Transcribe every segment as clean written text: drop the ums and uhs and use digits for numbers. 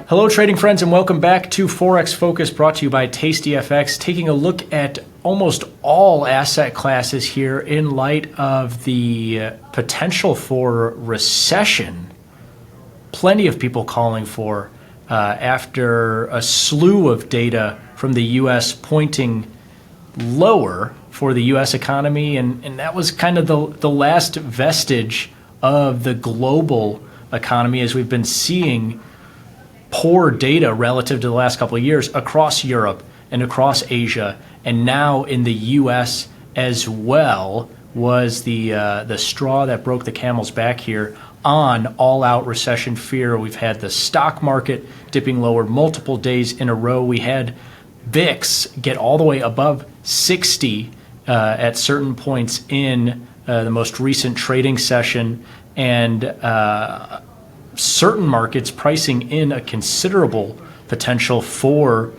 Hello trading friends and welcome back to Forex Focus, brought to you by tastyfx, taking a look at almost all asset classes here in light of the potential for recession. Plenty of people calling for after a slew of data from the U.S. pointing lower for the U.S. economy, and that was kind of the last vestige of the global economy, as we've been seeing poor data relative to the last couple of years across Europe and across Asia, and now in the U.S. as well, was the straw that broke the camel's back here on all-out recession fear. We've had the stock market dipping lower multiple days in a row. We had VIX get all the way above 60 at certain points in the most recent trading session, and certain markets pricing in a considerable potential for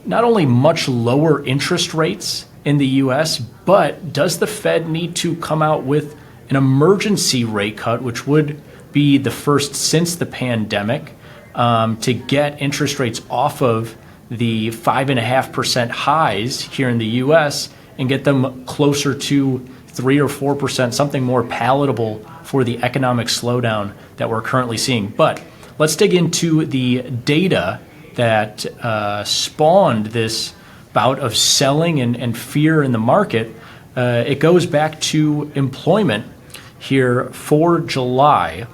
not only much lower interest rates in the U.S., but does the Fed need to come out with an emergency rate cut, which would be the first since the pandemic, to get interest rates off of the 5.5% highs here in the U.S. and get them closer to 3 or 4%, something more palatable for the economic slowdown that we're currently seeing. But let's dig into the data that spawned this bout of selling and fear in the market. It goes back to employment here for July.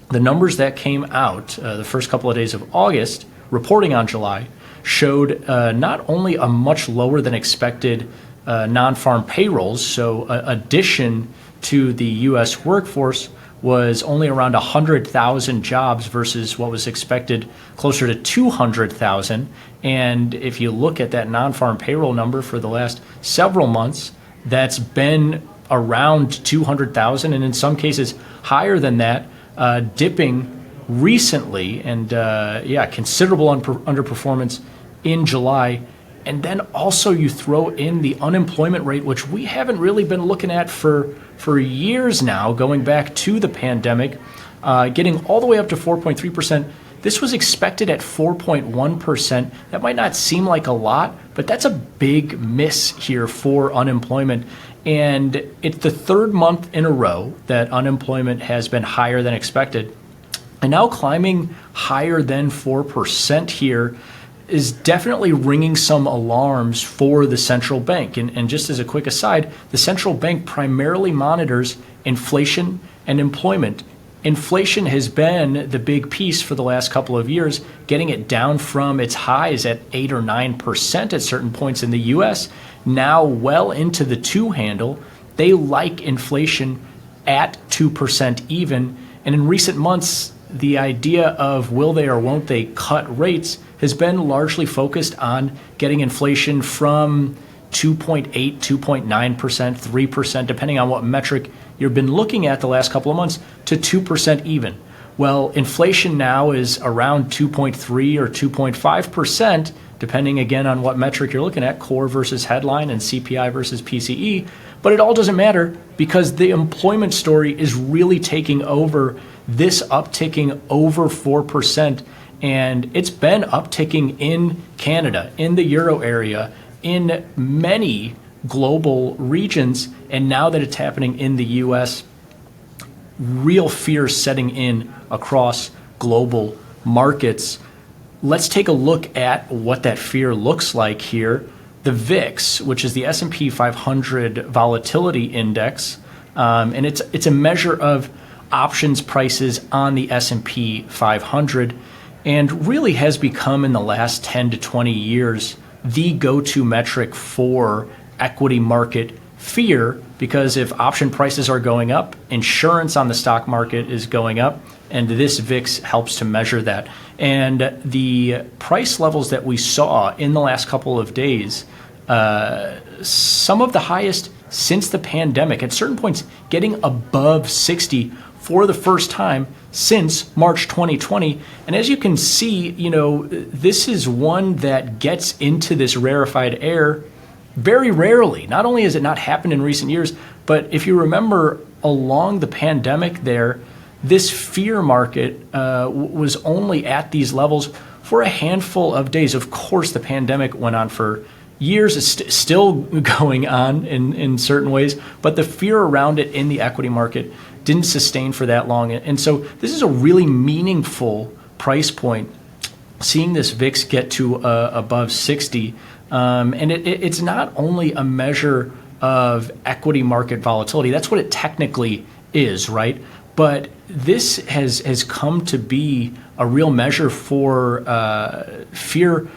The numbers that came out the first couple of days of August, reporting on July, showed not only a much lower than expected non-farm payrolls, so addition to the U.S. workforce was only around 100,000 jobs versus what was expected closer to 200,000. And if you look at that non-farm payroll number for the last several months, that's been around 200,000, and in some cases higher than that, dipping recently, and considerable underperformance in July. And then also you throw in the unemployment rate, which we haven't really been looking at for years now, going back to the pandemic, getting all the way up to 4.3%. This was expected at 4.1%. That might not seem like a lot, but that's a big miss here for unemployment. And it's the third month in a row that unemployment has been higher than expected. And now climbing higher than 4% here is definitely ringing some alarms for the central bank. And just as a quick aside, the central bank primarily monitors inflation and employment. Inflation has been the big piece for the last couple of years, getting it down from its highs at 8 or 9% at certain points in the U.S., now well into the 2 handle. They like inflation at 2% even. And in recent months, the idea of will they or won't they cut rates has been largely focused on getting inflation from 2.8, 2.9%, 3%, depending on what metric you've been looking at the last couple of months, to 2% even. Well, inflation now is around 2.3 or 2.5%, depending again on what metric you're looking at, core versus headline and CPI versus PCE. But it all doesn't matter because the employment story is really taking over, this upticking over 4%. And it's been upticking in Canada, in the Euro area, in many global regions. And now that it's happening in the U.S., real fear setting in across global markets. Let's take a look at what that fear looks like here. The VIX, which is the S&P 500 volatility index, and it's a measure of options prices on the S&P 500, and really has become in the last 10 to 20 years the go-to metric for equity market fear, because if option prices are going up, insurance on the stock market is going up, and this VIX helps to measure that. And the price levels that we saw in the last couple of days, some of the highest since the pandemic, at certain points getting above 60 for the first time since March 2020. And as you can see, this is one that gets into this rarefied air very rarely. Not only has it not happened in recent years, but if you remember along the pandemic there, this fear market was only at these levels for a handful of days. Of course, the pandemic went on for years. It's still going on in certain ways, but the fear around it in the equity market didn't sustain for that long. And so this is a really meaningful price point, seeing this VIX get to above 60. And it's not only a measure of equity market volatility. That's what it technically is, right? But this has come to be a real measure for fear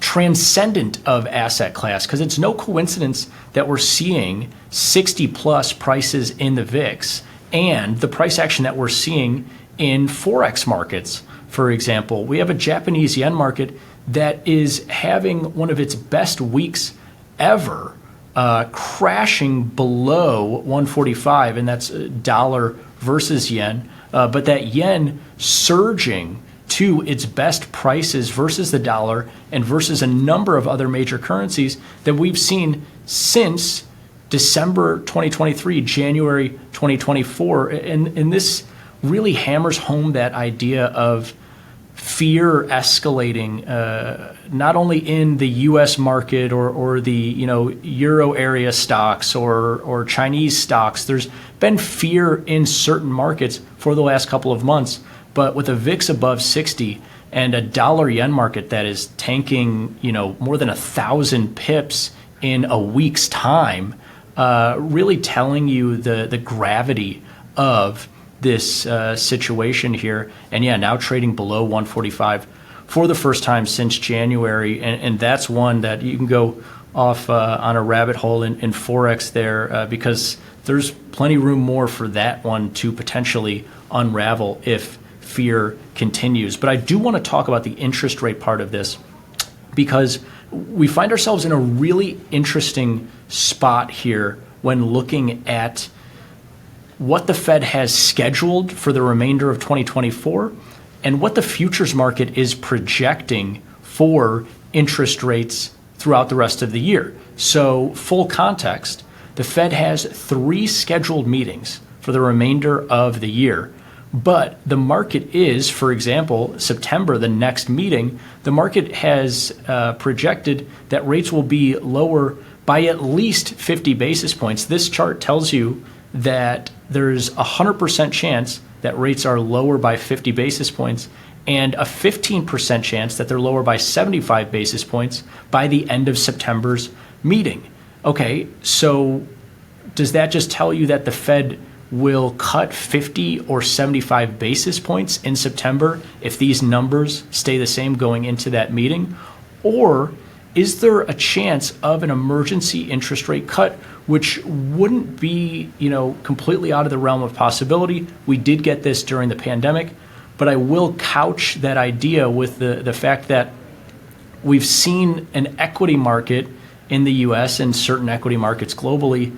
transcendent of asset class, because it's no coincidence that we're seeing 60 plus prices in the VIX and the price action that we're seeing in forex markets. For example, we have a Japanese yen market that is having one of its best weeks ever, crashing below 145, and that's dollar versus yen, but that yen surging to its best prices versus the dollar and versus a number of other major currencies that we've seen since December 2023, January 2024. And this really hammers home that idea of fear escalating, not only in the U.S. market or the Euro area stocks or Chinese stocks. There's been fear in certain markets for the last couple of months, but with a VIX above 60 and a dollar yen market that is tanking, more than 1,000 pips in a week's time, really telling you the gravity of this situation here. And now trading below 145 for the first time since January. And that's one that you can go off on a rabbit hole in forex there, because there's plenty room more for that one to potentially unravel if fear continues. But I do want to talk about the interest rate part of this, because we find ourselves in a really interesting spot here when looking at what the Fed has scheduled for the remainder of 2024 and what the futures market is projecting for interest rates throughout the rest of the year. So, full context, the Fed has 3 scheduled meetings for the remainder of the year. But the market is, for example, September, the next meeting, the market has projected that rates will be lower by at least 50 basis points. This chart tells you that there's a 100% chance that rates are lower by 50 basis points and a 15% chance that they're lower by 75 basis points by the end of September's meeting. Okay, so does that just tell you that the Fed will cut 50 or 75 basis points in September if these numbers stay the same going into that meeting? Or is there a chance of an emergency interest rate cut, which wouldn't be, completely out of the realm of possibility? We did get this during the pandemic, but I will couch that idea with the fact that we've seen an equity market in the US and certain equity markets globally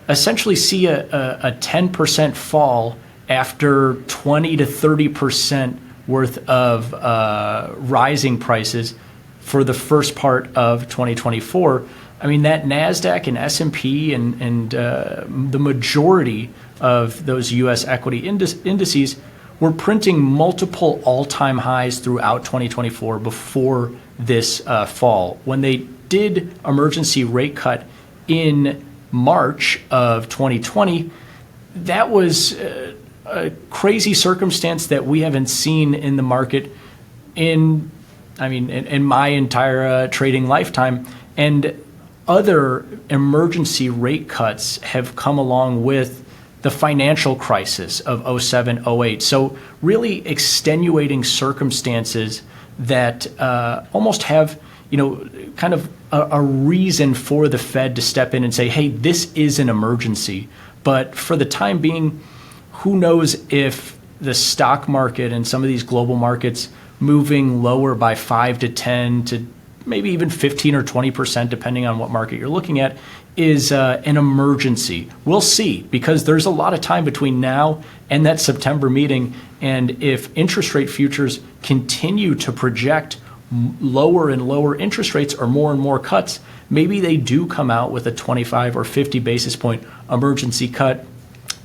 essentially see a 10% fall after 20 to 30% worth of rising prices for the first part of 2024. I mean, that NASDAQ and S&P and the majority of those U.S. equity indices were printing multiple all-time highs throughout 2024 before this fall. When they did emergency rate cut in March of 2020, that was a crazy circumstance that we haven't seen in the market in my entire trading lifetime. And other emergency rate cuts have come along with the financial crisis of 07, 08. So really extenuating circumstances that almost have, kind of a reason for the Fed to step in and say, hey, this is an emergency. But for the time being, who knows if the stock market and some of these global markets moving lower by 5 to 10 to maybe even 15 or 20%, depending on what market you're looking at, is an emergency. We'll see, because there's a lot of time between now and that September meeting. And if interest rate futures continue to project lower and lower interest rates or more cuts, maybe they do come out with a 25 or 50 basis point emergency cut,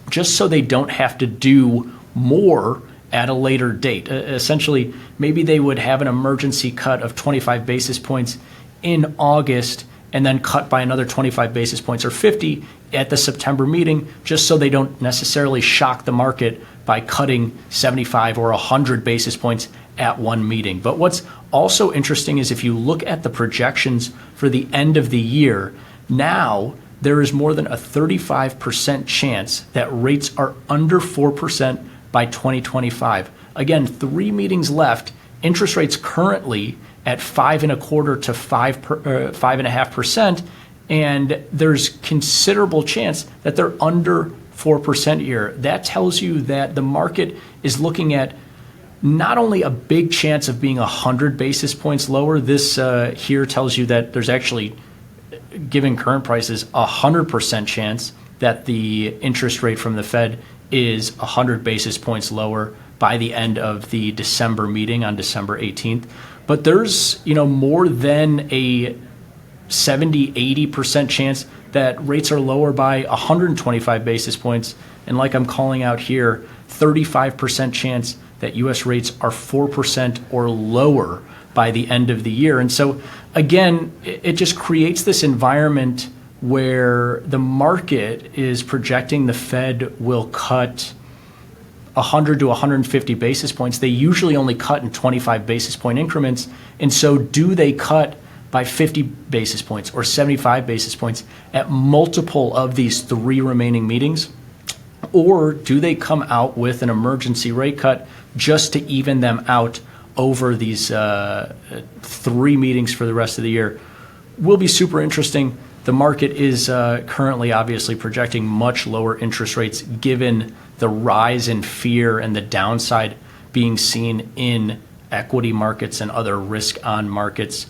just so they don't have to do more at a later date. Essentially, maybe they would have an emergency cut of 25 basis points in August and then cut by another 25 basis points or 50 at the September meeting, just so they don't necessarily shock the market by cutting 75 or 100 basis points at one meeting. But what's also interesting is if you look at the projections for the end of the year, now there is more than a 35% chance that rates are under 4% by 2025. Again, 3 meetings left. Interest rates currently at 5.25% to 5.5%, and there's considerable chance that they're under 4% here. That tells you that the market is looking at not only a big chance of being 100 basis points lower. This here tells you that there's actually, given current prices, 100% chance that the interest rate from the Fed is 100 basis points lower by the end of the December meeting on December 18th. But there's, more than a 70-80% chance that rates are lower by 125 basis points. And like I'm calling out here, 35% chance that U.S. rates are 4% or lower by the end of the year. And so, again, it just creates this environment where the market is projecting the Fed will cut 100 to 150 basis points. They usually only cut in 25 basis point increments. And so do they cut by 50 basis points or 75 basis points at multiple of these 3 remaining meetings? Or do they come out with an emergency rate cut just to even them out over these 3 meetings for the rest of the year? Will be super interesting. The market is currently obviously projecting much lower interest rates given the rise in fear and the downside being seen in equity markets and other risk-on markets.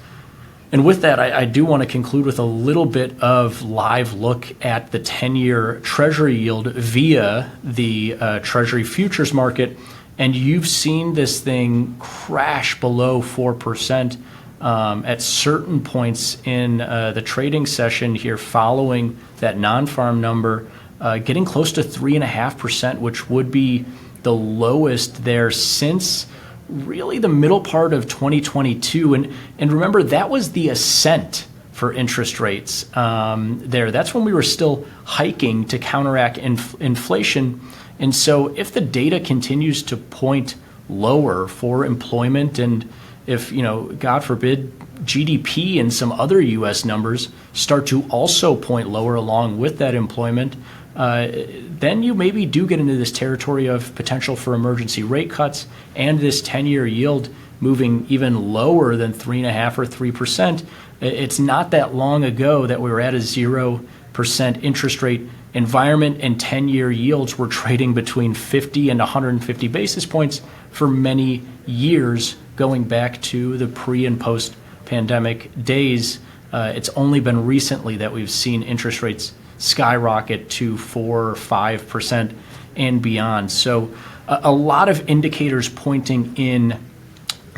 And with that, I do want to conclude with a little bit of live look at the 10-year Treasury yield via the Treasury futures market. And you've seen this thing crash below 4% at certain points in the trading session here following that non-farm number, getting close to 3.5%, which would be the lowest there since really the middle part of 2022. And remember, that was the ascent for interest rates there. That's when we were still hiking to counteract inflation. And so if the data continues to point lower for employment, and if, God forbid, GDP and some other U.S. numbers start to also point lower along with that employment, then you maybe do get into this territory of potential for emergency rate cuts and this 10-year yield moving even lower than 3.5% or 3%. It's not that long ago that we were at a 0% interest rate environment, and 10-year yields were trading between 50 and 150 basis points for many years, going back to the pre- and post-pandemic days. It's only been recently that we've seen interest rates skyrocket to 4 or 5% and beyond. So a lot of indicators pointing in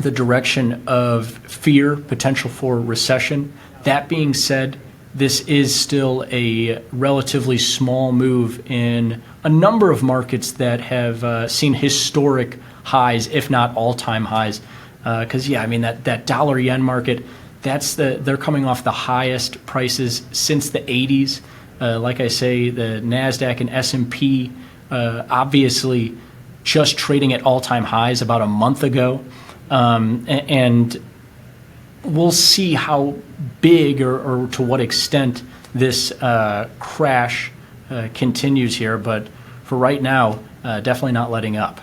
the direction of fear, potential for recession. That being said, this is still a relatively small move in a number of markets that have seen historic highs, if not all-time highs. Because, that dollar-yen market, they're coming off the highest prices since the 80s. Like I say, the NASDAQ and S&P obviously just trading at all-time highs about a month ago. And we'll see how big or to what extent this crash continues here. But for right now, definitely not letting up.